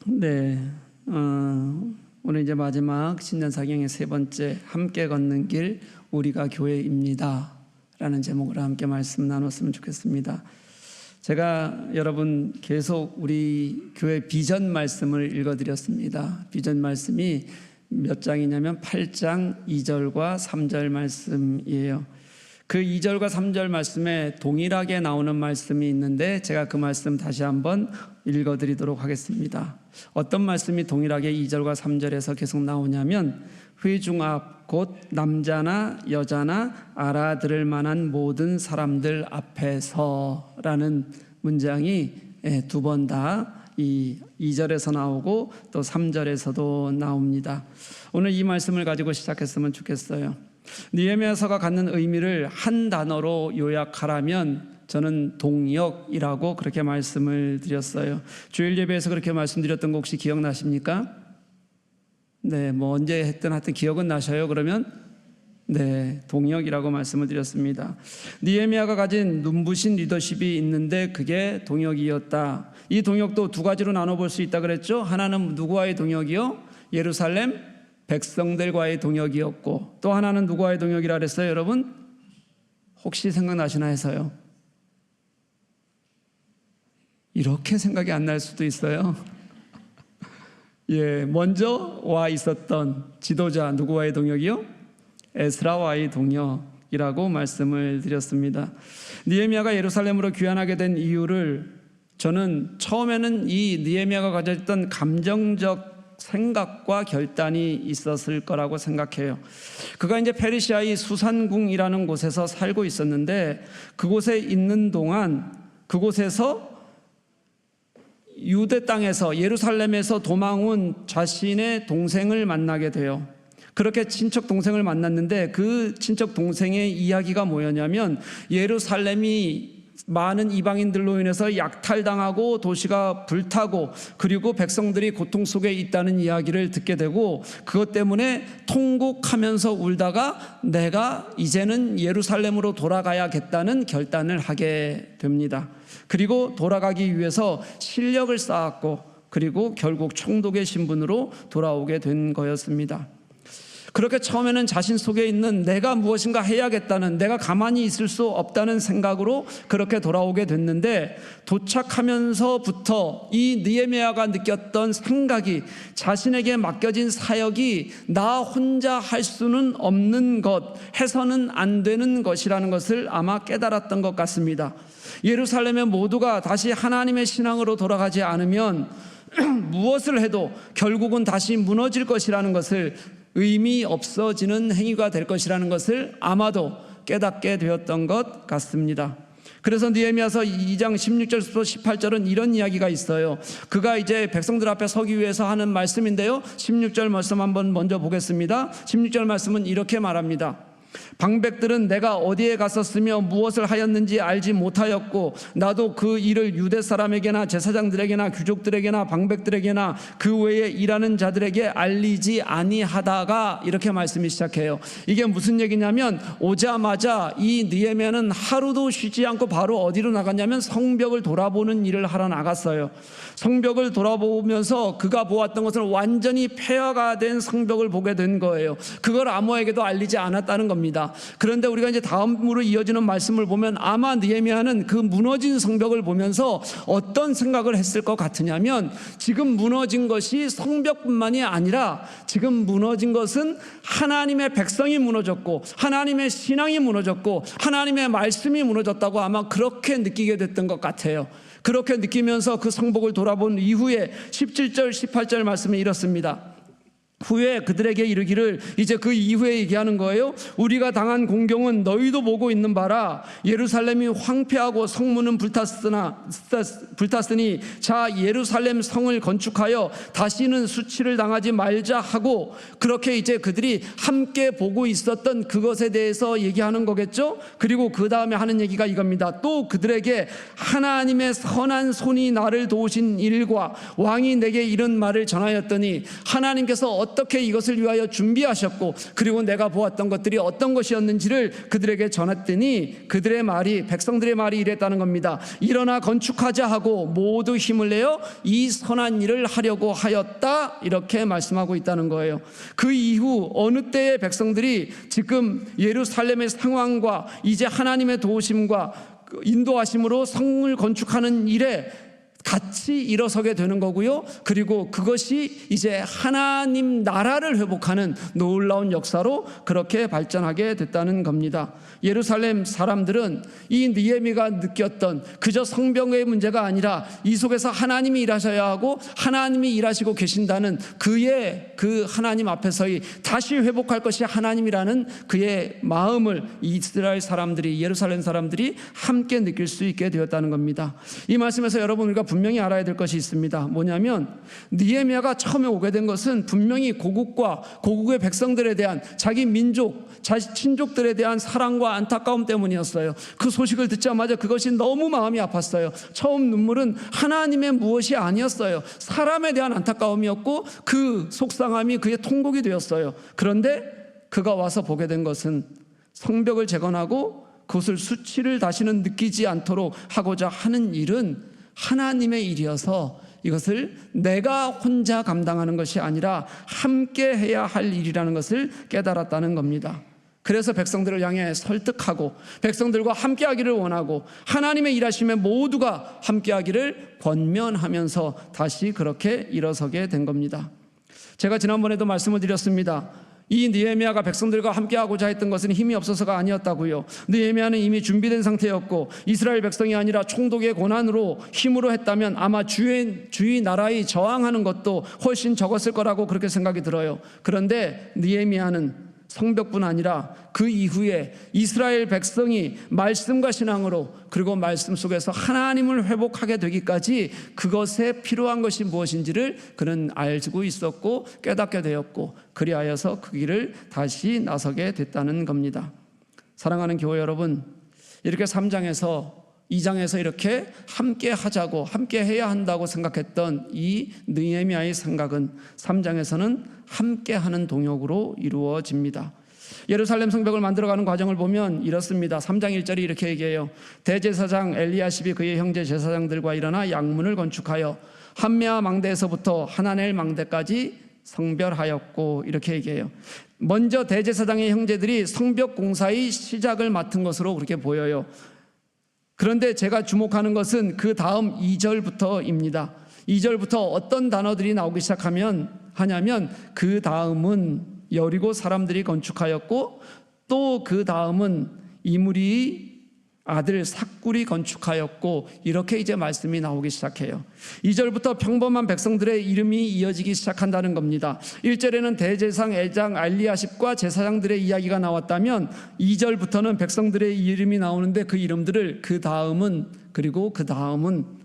네, 오늘 이제 마지막 신년사경의 세 번째 함께 걷는 길 우리가 교회입니다 라는 제목으로 함께 말씀 나눴으면 좋겠습니다. 제가 여러분 계속 우리 교회 비전 말씀을 읽어드렸습니다. 비전 말씀이 몇 장이냐면 8장 2절과 3절 말씀이에요. 그 2절과 3절 말씀에 동일하게 나오는 말씀이 있는데 제가 그 말씀 다시 한번 읽어드리도록 하겠습니다. 어떤 말씀이 동일하게 2절과 3절에서 계속 나오냐면 회중 앞 곧 남자나 여자나 알아들을 만한 모든 사람들 앞에서 라는 문장이 두 번 다 이 2절에서 나오고 또 3절에서도 나옵니다. 오늘 이 말씀을 가지고 시작했으면 좋겠어요. 느헤미야서가 갖는 의미를 한 단어로 요약하라면 저는 동역이라고 그렇게 말씀을 드렸어요. 주일 예배에서 그렇게 말씀드렸던 거 혹시 기억나십니까? 네, 뭐 언제 했든 하여튼 기억은 나셔요. 그러면 네, 동역이라고 말씀을 드렸습니다. 느헤미야가 가진 눈부신 리더십이 있는데 그게 동역이었다. 이 동역도 두 가지로 나눠볼 수 있다 그랬죠. 하나는 누구와의 동역이요? 예루살렘 백성들과의 동역이었고, 또 하나는 누구와의 동역이라 그랬어요? 여러분 혹시 생각나시나 해서요. 이렇게 생각이 안 날 수도 있어요. 예, 먼저 와 있었던 지도자 누구와의 동역이요? 에스라와의 동역이라고 말씀을 드렸습니다. 느헤미야가 예루살렘으로 귀환하게 된 이유를 저는 처음에는 이 느헤미야가 가졌던 감정적 생각과 결단이 있었을 거라고 생각해요. 그가 이제 페르시아의 수산궁이라는 곳에서 살고 있었는데 그곳에 있는 동안 그곳에서 유대 땅에서 예루살렘에서 도망 온 자신의 동생을 만나게 돼요. 그렇게 친척 동생을 만났는데 그 친척 동생의 이야기가 뭐였냐면 예루살렘이 많은 이방인들로 인해서 약탈당하고 도시가 불타고 그리고 백성들이 고통 속에 있다는 이야기를 듣게 되고 그것 때문에 통곡하면서 울다가 내가 이제는 예루살렘으로 돌아가야겠다는 결단을 하게 됩니다. 그리고 돌아가기 위해서 실력을 쌓았고 그리고 결국 총독의 신분으로 돌아오게 된 거였습니다. 그렇게 처음에는 자신 속에 있는 내가 무엇인가 해야겠다는, 내가 가만히 있을 수 없다는 생각으로 그렇게 돌아오게 됐는데 도착하면서부터 이 느헤미야가 느꼈던 생각이 자신에게 맡겨진 사역이 나 혼자 할 수는 없는 것, 해서는 안 되는 것이라는 것을 아마 깨달았던 것 같습니다. 예루살렘의 모두가 다시 하나님의 신앙으로 돌아가지 않으면 무엇을 해도 결국은 다시 무너질 것이라는 것을, 의미 없어지는 행위가 될 것이라는 것을 아마도 깨닫게 되었던 것 같습니다. 그래서 느헤미야서 2장 16절부터 18절은 이런 이야기가 있어요. 그가 이제 백성들 앞에 서기 위해서 하는 말씀인데요, 16절 말씀 한번 먼저 보겠습니다. 16절 말씀은 이렇게 말합니다. 방백들은 내가 어디에 갔었으며 무엇을 하였는지 알지 못하였고 나도 그 일을 유대 사람에게나 제사장들에게나 귀족들에게나 방백들에게나 그 외에 일하는 자들에게 알리지 아니하다가, 이렇게 말씀이 시작해요. 이게 무슨 얘기냐면 오자마자 이 느헤미야는 하루도 쉬지 않고 바로 어디로 나갔냐면 성벽을 돌아보는 일을 하러 나갔어요. 성벽을 돌아보면서 그가 보았던 것은 완전히 폐허가 된 성벽을 보게 된 거예요. 그걸 아무에게도 알리지 않았다는 겁니다. 그런데 우리가 이제 다음으로 이어지는 말씀을 보면 아마 느헤미야는 그 무너진 성벽을 보면서 어떤 생각을 했을 것 같으냐면 지금 무너진 것이 성벽뿐만이 아니라 지금 무너진 것은 하나님의 백성이 무너졌고 하나님의 신앙이 무너졌고 하나님의 말씀이 무너졌다고 아마 그렇게 느끼게 됐던 것 같아요. 그렇게 느끼면서 그 성벽을 돌아본 이후에 17절 18절 말씀이 이렇습니다. 후에 그들에게 이르기를, 이제 그 이후에 얘기하는 거예요. 우리가 당한 공경은 너희도 보고 있는 바라. 예루살렘이 황폐하고 성문은 불탔으니 자 예루살렘 성을 건축하여 다시는 수치를 당하지 말자 하고, 그렇게 이제 그들이 함께 보고 있었던 그것에 대해서 얘기하는 거겠죠. 그리고 그 다음에 하는 얘기가 이겁니다. 또 그들에게 하나님의 선한 손이 나를 도우신 일과 왕이 내게 이런 말을 전하였더니, 하나님께서 어떻게 이것을 위하여 준비하셨고 그리고 내가 보았던 것들이 어떤 것이었는지를 그들에게 전했더니 그들의 말이, 백성들의 말이 이랬다는 겁니다. 일어나 건축하자 하고 모두 힘을 내어 이 선한 일을 하려고 하였다, 이렇게 말씀하고 있다는 거예요. 그 이후 어느 때의 백성들이 지금 예루살렘의 상황과 이제 하나님의 도우심과 인도하심으로 성을 건축하는 일에 같이 일어서게 되는 거고요. 그리고 그것이 이제 하나님 나라를 회복하는 놀라운 역사로 그렇게 발전하게 됐다는 겁니다. 예루살렘 사람들은 이 느헤미야가 느꼈던 그저 성벽의 문제가 아니라 이 속에서 하나님이 일하셔야 하고 하나님이 일하시고 계신다는 그의 그 하나님 앞에서의 다시 회복할 것이 하나님이라는 그의 마음을 이스라엘 사람들이, 예루살렘 사람들이 함께 느낄 수 있게 되었다는 겁니다. 이 말씀에서 여러분 우리가 분명히 알아야 될 것이 있습니다. 뭐냐면 느헤미야가 처음에 오게 된 것은 분명히 고국과 고국의 백성들에 대한 자기 민족, 자기 친족들에 대한 사랑과 안타까움 때문이었어요. 그 소식을 듣자마자 그것이 너무 마음이 아팠어요. 처음 눈물은 하나님의 무엇이 아니었어요. 사람에 대한 안타까움이었고 그 속상함이 그의 통곡이 되었어요. 그런데 그가 와서 보게 된 것은 성벽을 재건하고 그것을 수치를 다시는 느끼지 않도록 하고자 하는 일은 하나님의 일이어서 이것을 내가 혼자 감당하는 것이 아니라 함께 해야 할 일이라는 것을 깨달았다는 겁니다. 그래서 백성들을 향해 설득하고 백성들과 함께하기를 원하고 하나님의 일하심에 모두가 함께하기를 권면하면서 다시 그렇게 일어서게 된 겁니다. 제가 지난번에도 말씀을 드렸습니다. 이 느헤미야가 백성들과 함께하고자 했던 것은 힘이 없어서가 아니었다고요. 느헤미야는 이미 준비된 상태였고 이스라엘 백성이 아니라 총독의 고난으로 힘으로 했다면 아마 주위 나라에 저항하는 것도 훨씬 적었을 거라고 그렇게 생각이 들어요. 그런데 느헤미야는 성벽뿐 아니라 그 이후에 이스라엘 백성이 말씀과 신앙으로 그리고 말씀 속에서 하나님을 회복하게 되기까지 그것에 필요한 것이 무엇인지를 그는 알고 있었고 깨닫게 되었고 그리하여서 그 길을 다시 나서게 됐다는 겁니다. 사랑하는 교회 여러분, 이렇게 3장에서 2장에서 이렇게 함께 하자고 함께 해야 한다고 생각했던 이 느헤미야의 생각은 3장에서는 함께 하는 동역으로 이루어집니다. 예루살렘 성벽을 만들어가는 과정을 보면 이렇습니다. 3장 1절이 이렇게 얘기해요. 대제사장 엘리야십이 그의 형제 제사장들과 일어나 양문을 건축하여 한메아 망대에서부터 하나넬 망대까지 성별하였고, 이렇게 얘기해요. 먼저 대제사장의 형제들이 성벽 공사의 시작을 맡은 것으로 그렇게 보여요. 그런데 제가 주목하는 것은 그 다음 2절부터입니다. 2절부터 어떤 단어들이 나오기 하냐면 그 다음은 여리고 사람들이 건축하였고 또 그 다음은 이므리의 아들 삭굴이 건축하였고, 이렇게 이제 말씀이 나오기 시작해요. 2절부터 평범한 백성들의 이름이 이어지기 시작한다는 겁니다. 1절에는 대제사장 엘리야십과 제사장들의 이야기가 나왔다면 2절부터는 백성들의 이름이 나오는데 그 이름들을 그 다음은 그리고 그 다음은,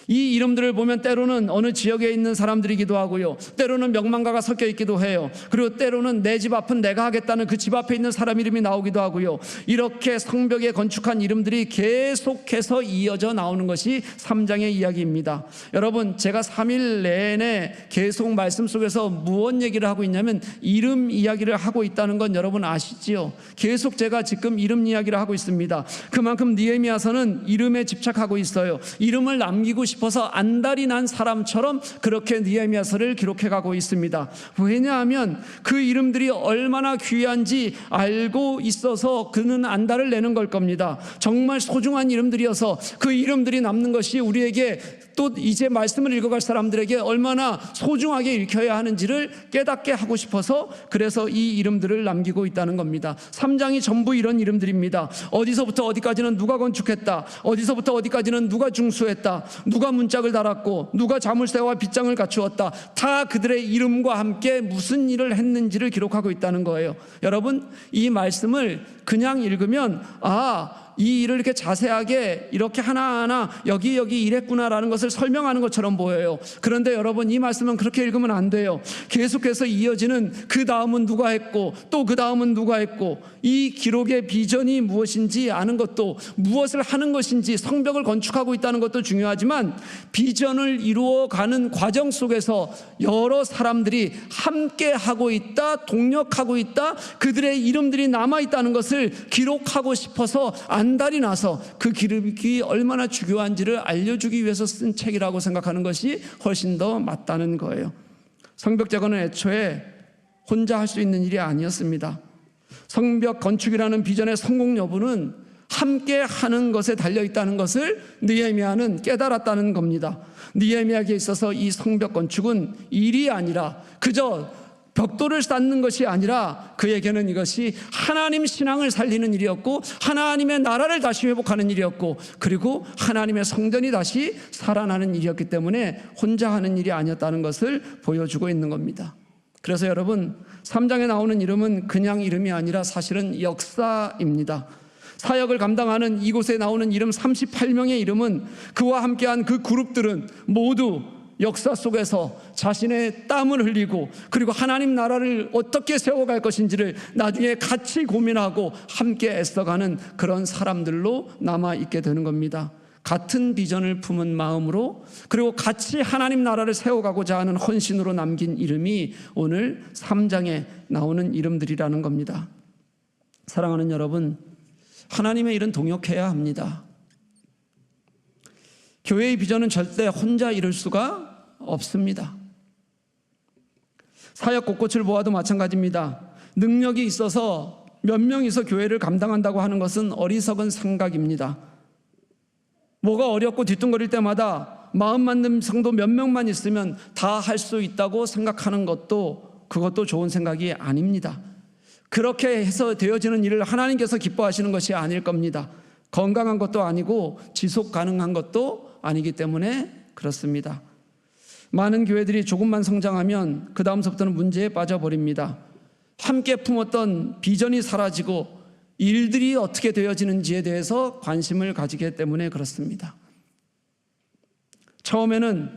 이 이름들을 보면 때로는 어느 지역에 있는 사람들이기도 하고요, 때로는 명망가가 섞여 있기도 해요. 그리고 때로는 내 집 앞은 내가 하겠다는 그 집 앞에 있는 사람 이름이 나오기도 하고요. 이렇게 성벽에 건축한 이름들이 계속해서 이어져 나오는 것이 3장의 이야기입니다. 여러분, 제가 3일 내내 계속 말씀 속에서 무엇 얘기를 하고 있냐면 이름 이야기를 하고 있다는 건 여러분 아시지요? 계속 제가 지금 이름 이야기를 하고 있습니다. 그만큼 느헤미야서는 이름에 집착하고 있어요. 이름을 남기고 싶어서 안달이 난 사람처럼 그렇게 느헤미야서를 기록해 가고 있습니다. 왜냐하면 그 이름들이 얼마나 귀한지 알고 있어서 그는 안달을 내는 걸 겁니다. 정말 소중한 이름들이어서 그 이름들이 남는 것이 우리에게 또 이제 말씀을 읽어갈 사람들에게 얼마나 소중하게 읽혀야 하는지를 깨닫게 하고 싶어서 그래서 이 이름들을 남기고 있다는 겁니다. 3장이 전부 이런 이름들입니다. 어디서부터 어디까지는 누가 건축했다, 어디서부터 어디까지는 누가 중수했다, 누가 문짝을 달았고 누가 자물쇠와 빗장을 갖추었다, 다 그들의 이름과 함께 무슨 일을 했는지를 기록하고 있다는 거예요. 여러분, 이 말씀을 그냥 읽으면 이 일을 이렇게 자세하게 이렇게 하나하나 여기 이랬구나라는 것을 설명하는 것처럼 보여요. 그런데 여러분, 이 말씀은 그렇게 읽으면 안 돼요. 계속해서 이어지는 그 다음은 누가 했고 또 그 다음은 누가 했고, 이 기록의 비전이 무엇인지 아는 것도, 무엇을 하는 것인지 성벽을 건축하고 있다는 것도 중요하지만, 비전을 이루어가는 과정 속에서 여러 사람들이 함께 하고 있다, 동력하고 있다, 그들의 이름들이 남아있다는 것을 기록하고 싶어서 안달이 나서 그 기록이 얼마나 중요한지를 알려주기 위해서 쓴 책이라고 생각하는 것이 훨씬 더 맞다는 거예요. 성벽 재건은 애초에 혼자 할 수 있는 일이 아니었습니다. 성벽 건축이라는 비전의 성공 여부는 함께 하는 것에 달려있다는 것을 느헤미야는 깨달았다는 겁니다. 느헤미야에게 있어서 이 성벽 건축은 일이 아니라, 그저 벽돌을 쌓는 것이 아니라 그에게는 이것이 하나님 신앙을 살리는 일이었고, 하나님의 나라를 다시 회복하는 일이었고, 그리고 하나님의 성전이 다시 살아나는 일이었기 때문에 혼자 하는 일이 아니었다는 것을 보여주고 있는 겁니다. 그래서 여러분, 3장에 나오는 이름은 그냥 이름이 아니라 사실은 역사입니다. 사역을 감당하는 이곳에 나오는 이름 38명의 이름은, 그와 함께한 그 그룹들은 모두 역사 속에서 자신의 땀을 흘리고, 그리고 하나님 나라를 어떻게 세워갈 것인지를 나중에 같이 고민하고 함께 애써가는 그런 사람들로 남아있게 되는 겁니다. 같은 비전을 품은 마음으로, 그리고 같이 하나님 나라를 세워가고자 하는 헌신으로 남긴 이름이 오늘 3장에 나오는 이름들이라는 겁니다. 사랑하는 여러분, 하나님의 일은 동역해야 합니다. 교회의 비전은 절대 혼자 이룰 수가 없습니다. 사역 곳곳을 보아도 마찬가지입니다. 능력이 있어서 몇 명이서 교회를 감당한다고 하는 것은 어리석은 생각입니다. 뭐가 어렵고 뒤뚱거릴 때마다 마음 맞는 성도 몇 명만 있으면 다 할 수 있다고 생각하는 것도, 그것도 좋은 생각이 아닙니다. 그렇게 해서 되어지는 일을 하나님께서 기뻐하시는 것이 아닐 겁니다. 건강한 것도 아니고 지속 가능한 것도 아니기 때문에 그렇습니다. 많은 교회들이 조금만 성장하면 그 다음서부터는 문제에 빠져버립니다. 함께 품었던 비전이 사라지고 일들이 어떻게 되어지는지에 대해서 관심을 가지기 때문에 그렇습니다. 처음에는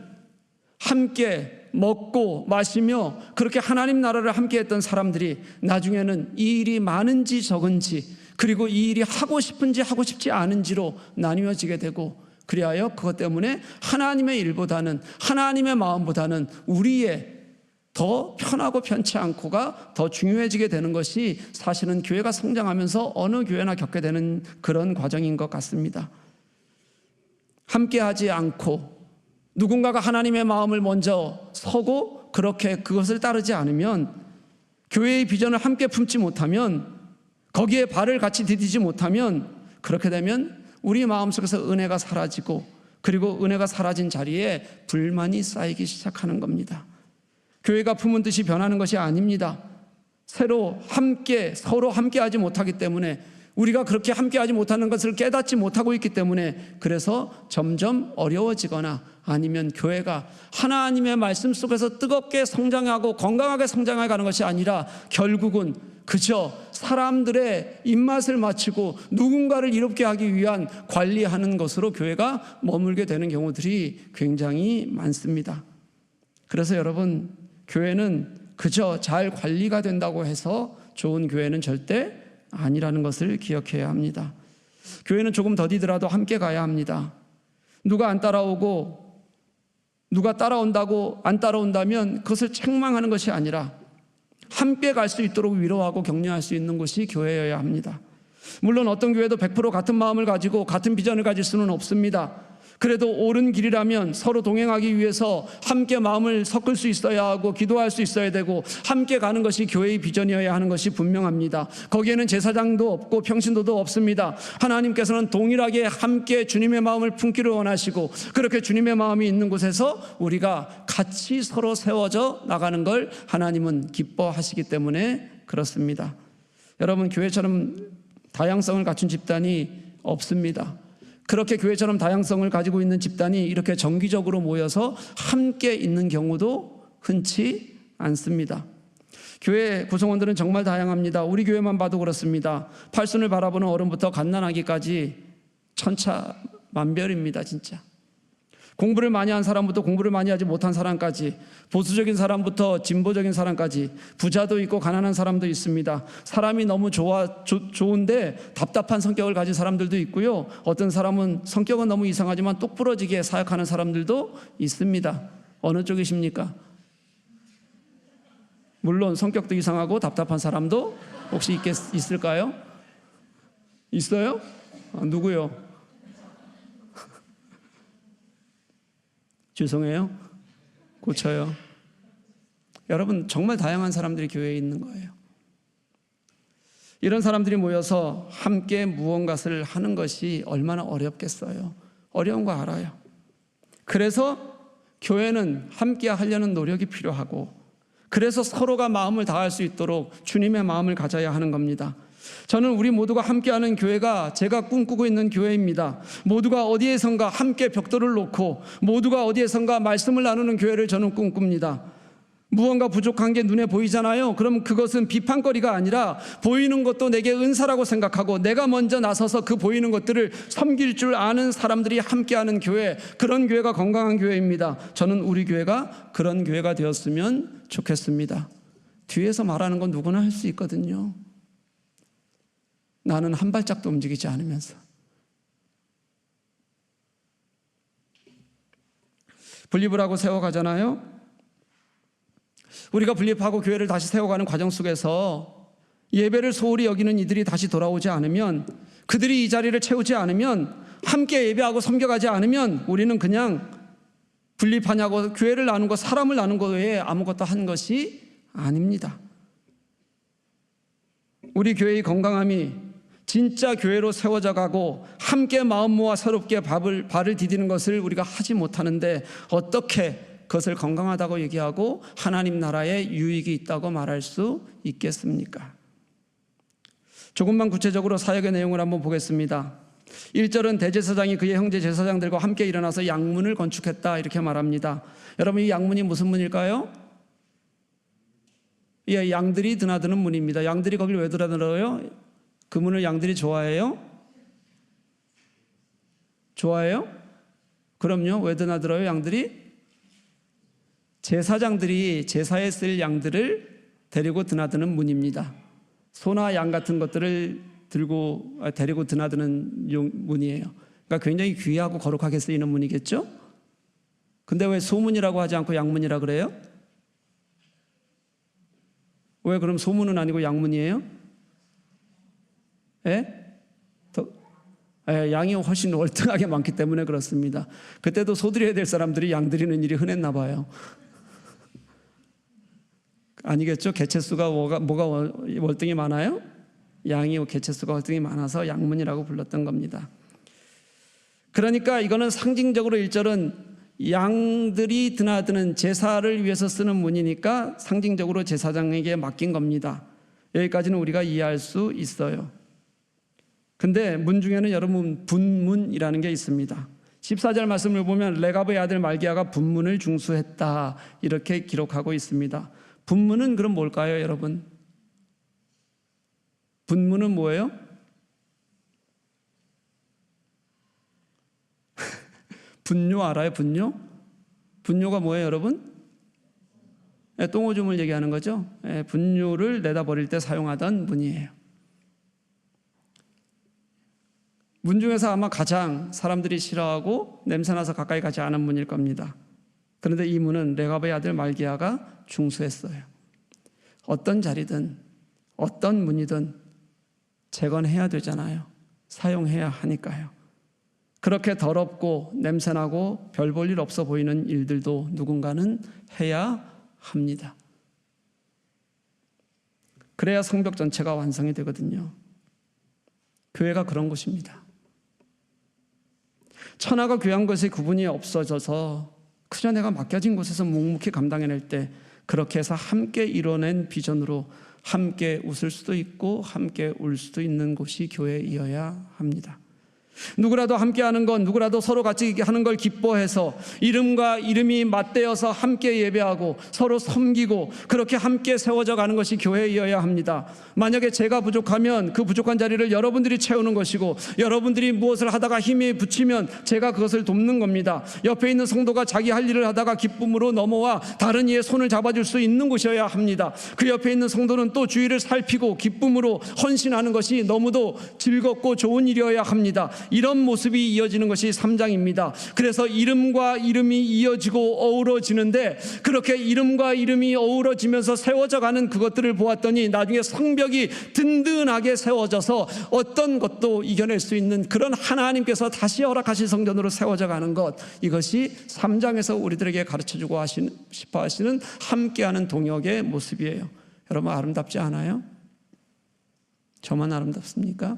함께 먹고 마시며 그렇게 하나님 나라를 함께 했던 사람들이 나중에는 이 일이 많은지 적은지, 그리고 이 일이 하고 싶은지 하고 싶지 않은지로 나뉘어지게 되고, 그리하여 그것 때문에 하나님의 일보다는, 하나님의 마음보다는 우리의 더 편하고 편치 않고가 더 중요해지게 되는 것이 사실은 교회가 성장하면서 어느 교회나 겪게 되는 그런 과정인 것 같습니다. 함께하지 않고 누군가가 하나님의 마음을 먼저 서고 그렇게 그것을 따르지 않으면, 교회의 비전을 함께 품지 못하면, 거기에 발을 같이 디디지 못하면, 그렇게 되면 우리 마음속에서 은혜가 사라지고, 그리고 은혜가 사라진 자리에 불만이 쌓이기 시작하는 겁니다. 교회가 품은 뜻이 변하는 것이 아닙니다. 서로 함께하지 못하기 때문에, 우리가 그렇게 함께하지 못하는 것을 깨닫지 못하고 있기 때문에, 그래서 점점 어려워지거나 아니면 교회가 하나님의 말씀 속에서 뜨겁게 성장하고 건강하게 성장해 가는 것이 아니라 결국은 그저 사람들의 입맛을 맞추고 누군가를 이롭게 하기 위한 관리하는 것으로 교회가 머물게 되는 경우들이 굉장히 많습니다. 그래서 여러분, 교회는 그저 잘 관리가 된다고 해서 좋은 교회는 절대 아니라는 것을 기억해야 합니다. 교회는 조금 더디더라도 함께 가야 합니다. 누가 안 따라오고, 누가 따라온다고 안 따라온다면 그것을 책망하는 것이 아니라 함께 갈 수 있도록 위로하고 격려할 수 있는 곳이 교회여야 합니다. 물론 어떤 교회도 100% 같은 마음을 가지고 같은 비전을 가질 수는 없습니다. 그래도 옳은 길이라면 서로 동행하기 위해서 함께 마음을 섞을 수 있어야 하고 기도할 수 있어야 되고 함께 가는 것이 교회의 비전이어야 하는 것이 분명합니다. 거기에는 제사장도 없고 평신도도 없습니다. 하나님께서는 동일하게 함께 주님의 마음을 품기를 원하시고, 그렇게 주님의 마음이 있는 곳에서 우리가 같이 서로 세워져 나가는 걸 하나님은 기뻐하시기 때문에 그렇습니다. 여러분, 교회처럼 다양성을 갖춘 집단이 없습니다. 그렇게 교회처럼 다양성을 가지고 있는 집단이 이렇게 정기적으로 모여서 함께 있는 경우도 흔치 않습니다. 교회 구성원들은 정말 다양합니다. 우리 교회만 봐도 그렇습니다. 팔순을 바라보는 어른부터 갓난아기까지 천차만별입니다. 진짜. 공부를 많이 한 사람부터 공부를 많이 하지 못한 사람까지, 보수적인 사람부터 진보적인 사람까지, 부자도 있고 가난한 사람도 있습니다. 사람이 너무 좋은데 답답한 성격을 가진 사람들도 있고요. 어떤 사람은 성격은 너무 이상하지만 똑부러지게 사역하는 사람들도 있습니다. 어느 쪽이십니까? 물론 성격도 이상하고 답답한 사람도 혹시 있을까요? 있어요? 누구요? 죄송해요. 고쳐요. 여러분, 정말 다양한 사람들이 교회에 있는 거예요. 이런 사람들이 모여서 함께 무언가를 하는 것이 얼마나 어렵겠어요. 어려운 거 알아요. 그래서 교회는 함께 하려는 노력이 필요하고, 그래서 서로가 마음을 다할 수 있도록 주님의 마음을 가져야 하는 겁니다. 저는 우리 모두가 함께하는 교회가 제가 꿈꾸고 있는 교회입니다. 모두가 어디에선가 함께 벽돌을 놓고 모두가 어디에선가 말씀을 나누는 교회를 저는 꿈꿉니다. 무언가 부족한 게 눈에 보이잖아요. 그럼 그것은 비판거리가 아니라 보이는 것도 내게 은사라고 생각하고 내가 먼저 나서서 그 보이는 것들을 섬길 줄 아는 사람들이 함께하는 교회, 그런 교회가 건강한 교회입니다. 저는 우리 교회가 그런 교회가 되었으면 좋겠습니다. 뒤에서 말하는 건 누구나 할 수 있거든요. 나는 한 발짝도 움직이지 않으면서. 분립을 하고 세워가잖아요. 우리가 분립하고 교회를 다시 세워가는 과정 속에서 예배를 소홀히 여기는 이들이 다시 돌아오지 않으면, 그들이 이 자리를 채우지 않으면, 함께 예배하고 섬겨가지 않으면 우리는 그냥 분립하냐고 교회를 나눈 것, 사람을 나눈 것 외에 아무것도 한 것이 아닙니다. 우리 교회의 건강함이 진짜 교회로 세워져 가고 함께 마음 모아 새롭게 발을 디디는 것을 우리가 하지 못하는데 어떻게 그것을 건강하다고 얘기하고 하나님 나라에 유익이 있다고 말할 수 있겠습니까? 조금만 구체적으로 사역의 내용을 한번 보겠습니다. 1절은 대제사장이 그의 형제 제사장들과 함께 일어나서 양문을 건축했다 이렇게 말합니다. 여러분, 이 양문이 무슨 문일까요? 예, 양들이 드나드는 문입니다. 양들이 거길 왜 드나들어요? 그 문을 양들이 좋아해요? 좋아해요? 그럼요. 왜 드나들어요, 양들이? 제사장들이 제사에 쓸 양들을 데리고 드나드는 문입니다. 소나 양 같은 것들을 데리고 드나드는 문이에요. 그러니까 굉장히 귀하고 거룩하게 쓰이는 문이겠죠? 근데 왜 소문이라고 하지 않고 양문이라 그래요? 왜 그럼 소문은 아니고 양문이에요? 예? 양이 훨씬 월등하게 많기 때문에 그렇습니다. 그때도 소드려야 될 사람들이 양 드리는 일이 흔했나 봐요. 아니겠죠? 개체수가 뭐가 월등히 많아요? 양이 개체수가 월등히 많아서 양문이라고 불렀던 겁니다. 그러니까 이거는 상징적으로 1절은 양들이 드나드는 제사를 위해서 쓰는 문이니까 상징적으로 제사장에게 맡긴 겁니다. 여기까지는 우리가 이해할 수 있어요. 근데 문 중에는 여러분 분문이라는 게 있습니다. 14절 말씀을 보면 레갑의 아들 말기야가 분문을 중수했다 이렇게 기록하고 있습니다. 분문은 그럼 뭘까요, 여러분? 분문은 뭐예요? 분뇨 알아요? 분뇨? 분뇨가 뭐예요, 여러분? 똥오줌을 얘기하는 거죠. 분뇨를 내다 버릴 때 사용하던 문이에요. 문 중에서 아마 가장 사람들이 싫어하고 냄새나서 가까이 가지 않은 문일 겁니다. 그런데 이 문은 레갑의 아들 말기야가 중수했어요. 어떤 자리든 어떤 문이든 재건해야 되잖아요. 사용해야 하니까요. 그렇게 더럽고 냄새나고 별 볼 일 없어 보이는 일들도 누군가는 해야 합니다. 그래야 성벽 전체가 완성이 되거든요. 교회가 그런 곳입니다. 천하가 귀한 것의 구분이 없어져서 그저 내가 맡겨진 곳에서 묵묵히 감당해낼 때 그렇게 해서 함께 이뤄낸 비전으로 함께 웃을 수도 있고 함께 울 수도 있는 곳이 교회이어야 합니다. 누구라도 함께하는 건, 누구라도 서로 같이 하는 걸 기뻐해서 이름과 이름이 맞대어서 함께 예배하고 서로 섬기고 그렇게 함께 세워져 가는 것이 교회이어야 합니다. 만약에 제가 부족하면 그 부족한 자리를 여러분들이 채우는 것이고, 여러분들이 무엇을 하다가 힘이 붙이면 제가 그것을 돕는 겁니다. 옆에 있는 성도가 자기 할 일을 하다가 기쁨으로 넘어와 다른 이의 손을 잡아줄 수 있는 곳이어야 합니다. 그 옆에 있는 성도는 또 주위를 살피고 기쁨으로 헌신하는 것이 너무도 즐겁고 좋은 일이어야 합니다. 이런 모습이 이어지는 것이 3장입니다. 그래서 이름과 이름이 이어지고 어우러지는데, 그렇게 이름과 이름이 어우러지면서 세워져 가는 그것들을 보았더니 나중에 성벽이 든든하게 세워져서 어떤 것도 이겨낼 수 있는 그런 하나님께서 다시 허락하신 성전으로 세워져 가는 것, 이것이 3장에서 우리들에게 가르쳐주고 싶어 하시는 함께하는 동역의 모습이에요. 여러분, 아름답지 않아요? 저만 아름답습니까?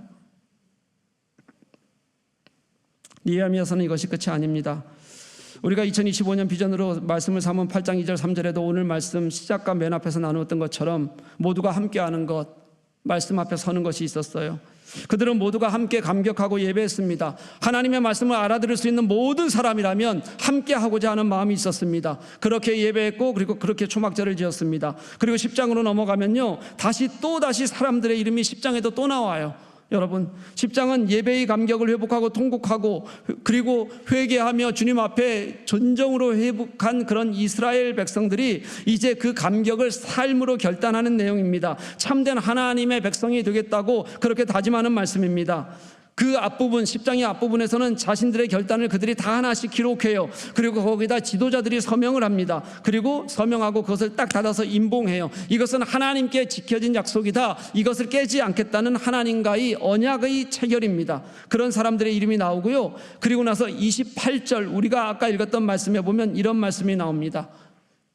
느헤미야서는 이것이 끝이 아닙니다. 우리가 2025년 비전으로 말씀을 삼은 8장 2절 3절에도 오늘 말씀 시작과 맨 앞에서 나누었던 것처럼 모두가 함께하는 것, 말씀 앞에 서는 것이 있었어요. 그들은 모두가 함께 감격하고 예배했습니다. 하나님의 말씀을 알아들을 수 있는 모든 사람이라면 함께하고자 하는 마음이 있었습니다. 그렇게 예배했고, 그리고 그렇게 초막절을 지었습니다. 그리고 10장으로 넘어가면요, 다시 사람들의 이름이 10장에도 또 나와요. 여러분, 10장은 예배의 감격을 회복하고 통곡하고 그리고 회개하며 주님 앞에 전정으로 회복한 그런 이스라엘 백성들이 이제 그 감격을 삶으로 결단하는 내용입니다. 참된 하나님의 백성이 되겠다고 그렇게 다짐하는 말씀입니다. 그 앞부분, 10장의 앞부분에서는 자신들의 결단을 그들이 다 하나씩 기록해요. 그리고 거기다 지도자들이 서명을 합니다. 그리고 서명하고 그것을 딱 닫아서 임봉해요. 이것은 하나님께 지켜진 약속이다, 이것을 깨지 않겠다는 하나님과의 언약의 체결입니다. 그런 사람들의 이름이 나오고요. 그리고 나서 28절, 우리가 아까 읽었던 말씀에 보면 이런 말씀이 나옵니다.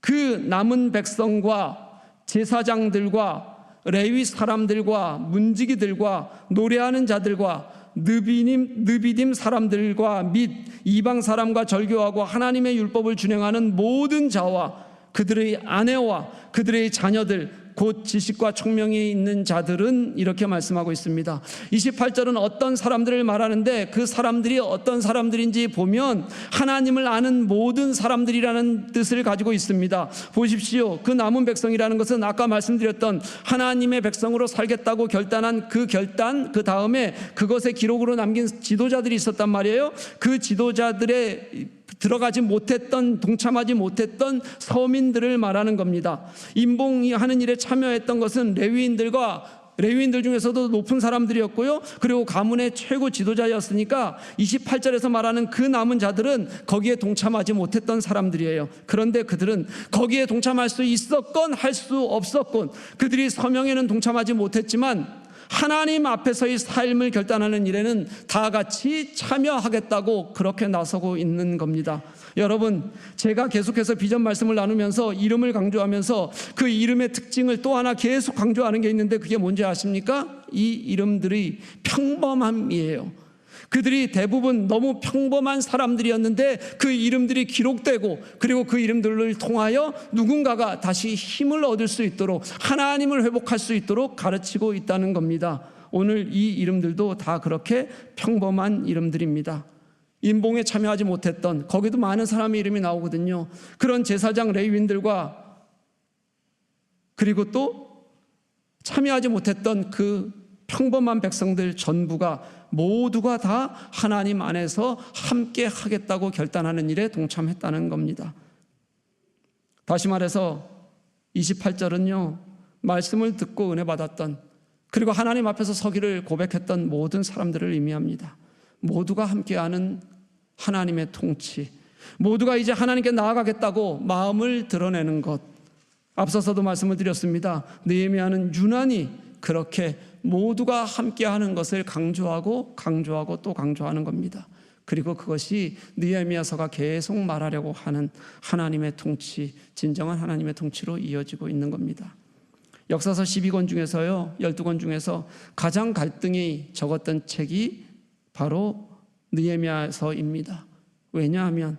그 남은 백성과 제사장들과 레위 사람들과 문지기들과 노래하는 자들과 느비딤 사람들과 및 이방 사람과 절교하고 하나님의 율법을 준행하는 모든 자와 그들의 아내와 그들의 자녀들, 곧 지식과 총명이 있는 자들은, 이렇게 말씀하고 있습니다. 28절은 어떤 사람들을 말하는데, 그 사람들이 어떤 사람들인지 보면 하나님을 아는 모든 사람들이라는 뜻을 가지고 있습니다. 보십시오. 그 남은 백성이라는 것은 아까 말씀드렸던 하나님의 백성으로 살겠다고 결단한 그 결단, 그 다음에 그것의 기록으로 남긴 지도자들이 있었단 말이에요. 그 지도자들의 들어가지 못했던, 동참하지 못했던 서민들을 말하는 겁니다. 임봉하는 일에 참여했던 것은 레위인들 중에서도 높은 사람들이었고요. 그리고 가문의 최고 지도자였으니까 28절에서 말하는 그 남은 자들은 거기에 동참하지 못했던 사람들이에요. 그런데 그들은 거기에 동참할 수 있었건 할 수 없었건, 그들이 서명에는 동참하지 못했지만 하나님 앞에서의 삶을 결단하는 일에는 다 같이 참여하겠다고 그렇게 나서고 있는 겁니다. 여러분, 제가 계속해서 비전 말씀을 나누면서 이름을 강조하면서 그 이름의 특징을 또 하나 계속 강조하는 게 있는데, 그게 뭔지 아십니까? 이 이름들이 평범함이에요. 그들이 대부분 너무 평범한 사람들이었는데 그 이름들이 기록되고, 그리고 그 이름들을 통하여 누군가가 다시 힘을 얻을 수 있도록, 하나님을 회복할 수 있도록 가르치고 있다는 겁니다. 오늘 이 이름들도 다 그렇게 평범한 이름들입니다. 임봉에 참여하지 못했던, 거기도 많은 사람의 이름이 나오거든요. 그런 제사장 레위인들과 그리고 또 참여하지 못했던 그 평범한 백성들 전부가 모두가 다 하나님 안에서 함께 하겠다고 결단하는 일에 동참했다는 겁니다. 다시 말해서 28절은요, 말씀을 듣고 은혜 받았던, 그리고 하나님 앞에서 서기를 고백했던 모든 사람들을 의미합니다. 모두가 함께하는 하나님의 통치, 모두가 이제 하나님께 나아가겠다고 마음을 드러내는 것. 앞서서도 말씀을 드렸습니다. 느헤미야는 유난히 그렇게 모두가 함께하는 것을 강조하고 또 강조하는 겁니다. 그리고 그것이 느헤미야서가 계속 말하려고 하는 하나님의 통치, 진정한 하나님의 통치로 이어지고 있는 겁니다. 역사서 12권 중에서요, 12권 중에서 가장 갈등이 적었던 책이 바로 느헤미야서입니다. 왜냐하면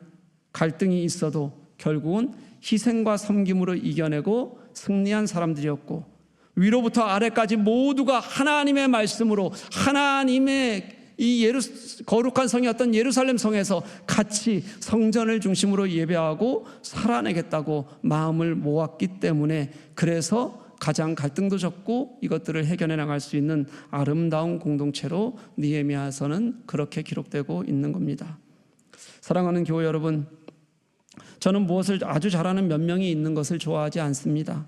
갈등이 있어도 결국은 희생과 섬김으로 이겨내고 승리한 사람들이었고, 위로부터 아래까지 모두가 하나님의 말씀으로, 하나님의 이 거룩한 성이었던 예루살렘 성에서 같이 성전을 중심으로 예배하고 살아내겠다고 마음을 모았기 때문에, 그래서 가장 갈등도 적고 이것들을 해결해 나갈 수 있는 아름다운 공동체로 느헤미야서는 그렇게 기록되고 있는 겁니다. 사랑하는 교회 여러분, 저는 무엇을 아주 잘하는 몇 명이 있는 것을 좋아하지 않습니다.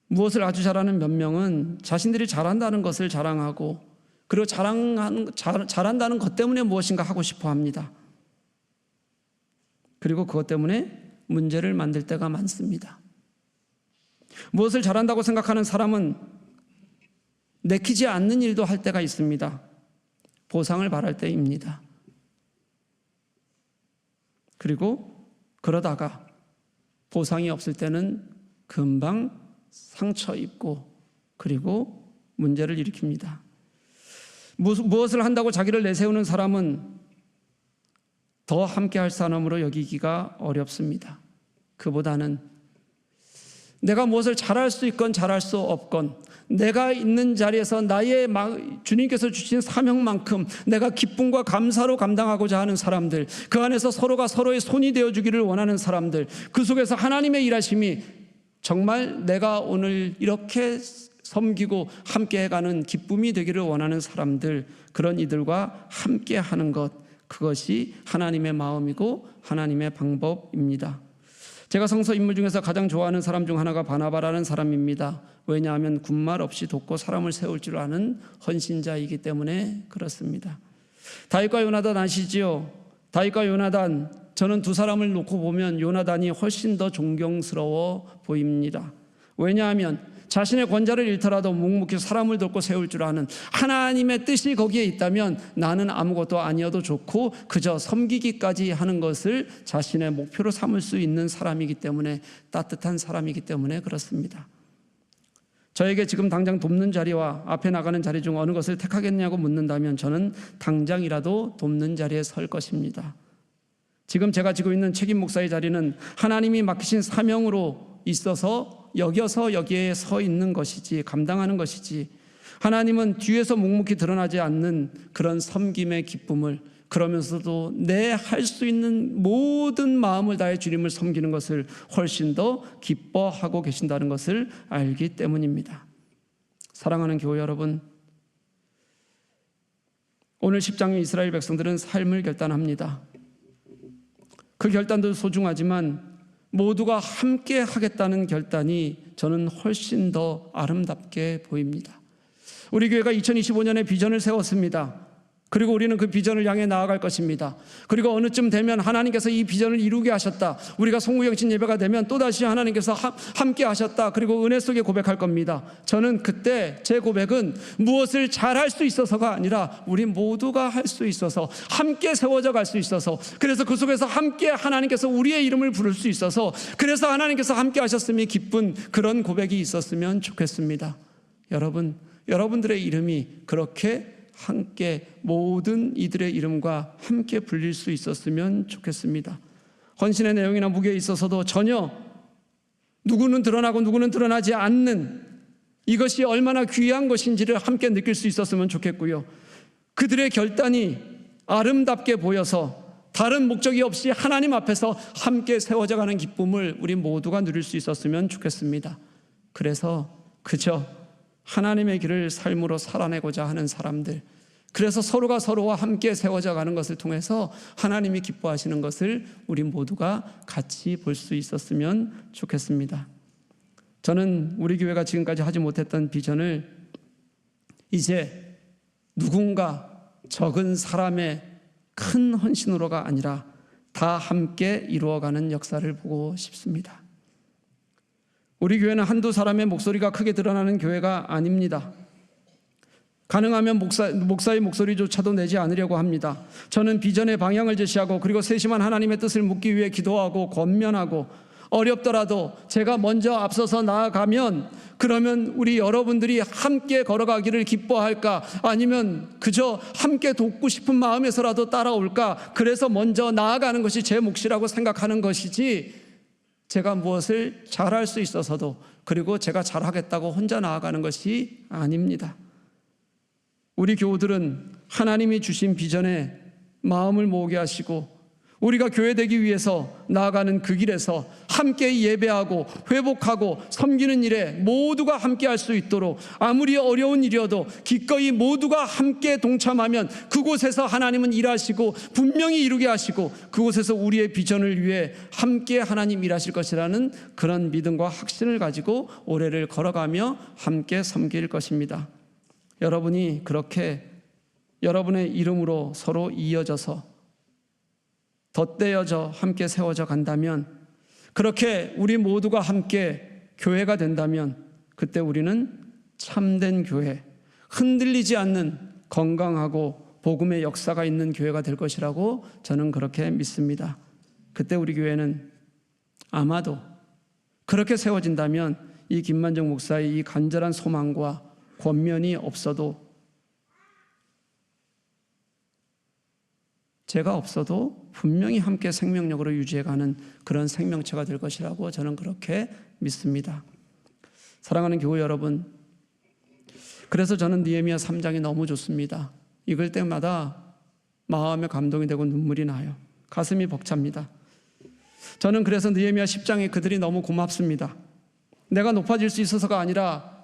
무엇을 아주 잘하는 몇 명은 자신들이 잘한다는 것을 자랑하고, 그리고 잘한다는 것 때문에 무엇인가 하고 싶어 합니다. 그리고 그것 때문에 문제를 만들 때가 많습니다. 무엇을 잘한다고 생각하는 사람은 내키지 않는 일도 할 때가 있습니다. 보상을 바랄 때입니다. 그리고 그러다가 보상이 없을 때는 금방 상처 입고 그리고 문제를 일으킵니다. 무엇을 한다고 자기를 내세우는 사람은 더 함께할 사람으로 여기기가 어렵습니다. 그보다는 내가 무엇을 잘할 수 있건 잘할 수 없건 내가 있는 자리에서 나의 주님께서 주신 사명만큼 내가 기쁨과 감사로 감당하고자 하는 사람들, 그 안에서 서로가 서로의 손이 되어주기를 원하는 사람들, 그 속에서 하나님의 일하심이 정말 내가 오늘 이렇게 섬기고 함께 해가는 기쁨이 되기를 원하는 사람들, 그런 이들과 함께 하는 것, 그것이 하나님의 마음이고 하나님의 방법입니다. 제가 성서 인물 중에서 가장 좋아하는 사람 중 하나가 바나바라는 사람입니다. 왜냐하면 군말 없이 돕고 사람을 세울 줄 아는 헌신자이기 때문에 그렇습니다. 다윗과 요나단 아시지요? 다윗과 요나단, 저는 두 사람을 놓고 보면 요나단이 훨씬 더 존경스러워 보입니다. 왜냐하면 자신의 권좌를 잃더라도 묵묵히 사람을 돕고 세울 줄 아는 하나님의 뜻이 거기에 있다면 나는 아무것도 아니어도 좋고 그저 섬기기까지 하는 것을 자신의 목표로 삼을 수 있는 사람이기 때문에, 따뜻한 사람이기 때문에 그렇습니다. 저에게 지금 당장 돕는 자리와 앞에 나가는 자리 중 어느 것을 택하겠냐고 묻는다면 저는 당장이라도 돕는 자리에 설 것입니다. 지금 제가 지고 있는 책임 목사의 자리는 하나님이 맡기신 사명으로 있어서 여겨서 여기에 서 있는 것이지, 감당하는 것이지, 하나님은 뒤에서 묵묵히 드러나지 않는 그런 섬김의 기쁨을, 그러면서도 내 할 수 있는 모든 마음을 다해 주님을 섬기는 것을 훨씬 더 기뻐하고 계신다는 것을 알기 때문입니다. 사랑하는 교회 여러분, 오늘 10장의 이스라엘 백성들은 삶을 결단합니다. 그 결단도 소중하지만 모두가 함께 하겠다는 결단이 저는 훨씬 더 아름답게 보입니다. 우리 교회가 2025년에 비전을 세웠습니다. 그리고 우리는 그 비전을 향해 나아갈 것입니다. 그리고 어느 쯤 되면 하나님께서 이 비전을 이루게 하셨다, 우리가 송구영신 예배가 되면 또다시 하나님께서 함께 하셨다, 그리고 은혜 속에 고백할 겁니다. 저는 그때 제 고백은 무엇을 잘할 수 있어서가 아니라 우리 모두가 할 수 있어서, 함께 세워져 갈 수 있어서, 그래서 그 속에서 함께 하나님께서 우리의 이름을 부를 수 있어서, 그래서 하나님께서 함께 하셨음이 기쁜 그런 고백이 있었으면 좋겠습니다. 여러분들의 이름이 그렇게 함께 모든 이들의 이름과 함께 불릴 수 있었으면 좋겠습니다. 헌신의 내용이나 무게에 있어서도 전혀 누구는 드러나고 누구는 드러나지 않는 이것이 얼마나 귀한 것인지를 함께 느낄 수 있었으면 좋겠고요. 그들의 결단이 아름답게 보여서 다른 목적이 없이 하나님 앞에서 함께 세워져 가는 기쁨을 우리 모두가 누릴 수 있었으면 좋겠습니다. 그래서 그저 하나님의 길을 삶으로 살아내고자 하는 사람들, 그래서 서로가 서로와 함께 세워져 가는 것을 통해서 하나님이 기뻐하시는 것을 우리 모두가 같이 볼 수 있었으면 좋겠습니다. 저는 우리 교회가 지금까지 하지 못했던 비전을 이제 누군가 적은 사람의 큰 헌신으로가 아니라 다 함께 이루어가는 역사를 보고 싶습니다. 우리 교회는 한두 사람의 목소리가 크게 드러나는 교회가 아닙니다. 가능하면 목사의 목소리조차도 내지 않으려고 합니다. 저는 비전의 방향을 제시하고 그리고 세심한 하나님의 뜻을 묻기 위해 기도하고 권면하고, 어렵더라도 제가 먼저 앞서서 나아가면 그러면 우리 여러분들이 함께 걸어가기를 기뻐할까, 아니면 그저 함께 돕고 싶은 마음에서라도 따라올까, 그래서 먼저 나아가는 것이 제 몫이라고 생각하는 것이지, 제가 무엇을 잘할 수 있어서도 그리고 제가 잘하겠다고 혼자 나아가는 것이 아닙니다. 우리 교우들은 하나님이 주신 비전에 마음을 모으게 하시고 우리가 교회되기 위해서 나아가는 그 길에서 함께 예배하고 회복하고 섬기는 일에 모두가 함께 할 수 있도록 아무리 어려운 일이어도 기꺼이 모두가 함께 동참하면 그곳에서 하나님은 일하시고 분명히 이루게 하시고 그곳에서 우리의 비전을 위해 함께 하나님 일하실 것이라는 그런 믿음과 확신을 가지고 올해를 걸어가며 함께 섬길 것입니다. 여러분이 그렇게 여러분의 이름으로 서로 이어져서 덧대어져 함께 세워져 간다면, 그렇게 우리 모두가 함께 교회가 된다면 그때 우리는 참된 교회, 흔들리지 않는 건강하고 복음의 역사가 있는 교회가 될 것이라고 저는 그렇게 믿습니다. 그때 우리 교회는 아마도 그렇게 세워진다면 이 김만정 목사의 이 간절한 소망과 권면이 없어도, 제가 없어도 분명히 함께 생명력으로 유지해가는 그런 생명체가 될 것이라고 저는 그렇게 믿습니다. 사랑하는 교회 여러분, 그래서 저는 느헤미야 3장이 너무 좋습니다. 읽을 때마다 마음에 감동이 되고 눈물이 나요. 가슴이 벅찹니다. 저는 그래서 느헤미야 10장에 그들이 너무 고맙습니다. 내가 높아질 수 있어서가 아니라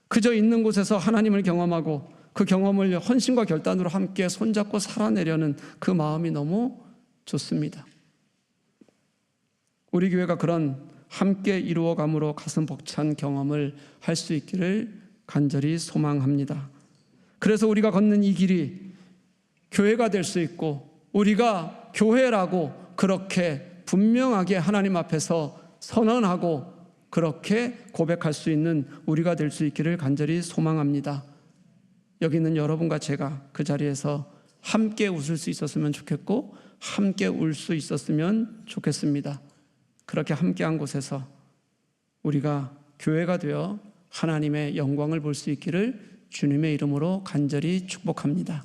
그저 있는 곳에서 하나님을 경험하고 그 경험을 헌신과 결단으로 함께 손잡고 살아내려는 그 마음이 너무 좋습니다. 우리 교회가 그런 함께 이루어감으로 가슴 벅찬 경험을 할 수 있기를 간절히 소망합니다. 그래서 우리가 걷는 이 길이 교회가 될 수 있고 우리가 교회라고 그렇게 분명하게 하나님 앞에서 선언하고 그렇게 고백할 수 있는 우리가 될 수 있기를 간절히 소망합니다. 여기 있는 여러분과 제가 그 자리에서 함께 웃을 수 있었으면 좋겠고 함께 울 수 있었으면 좋겠습니다. 그렇게 함께한 곳에서 우리가 교회가 되어 하나님의 영광을 볼 수 있기를 주님의 이름으로 간절히 축복합니다.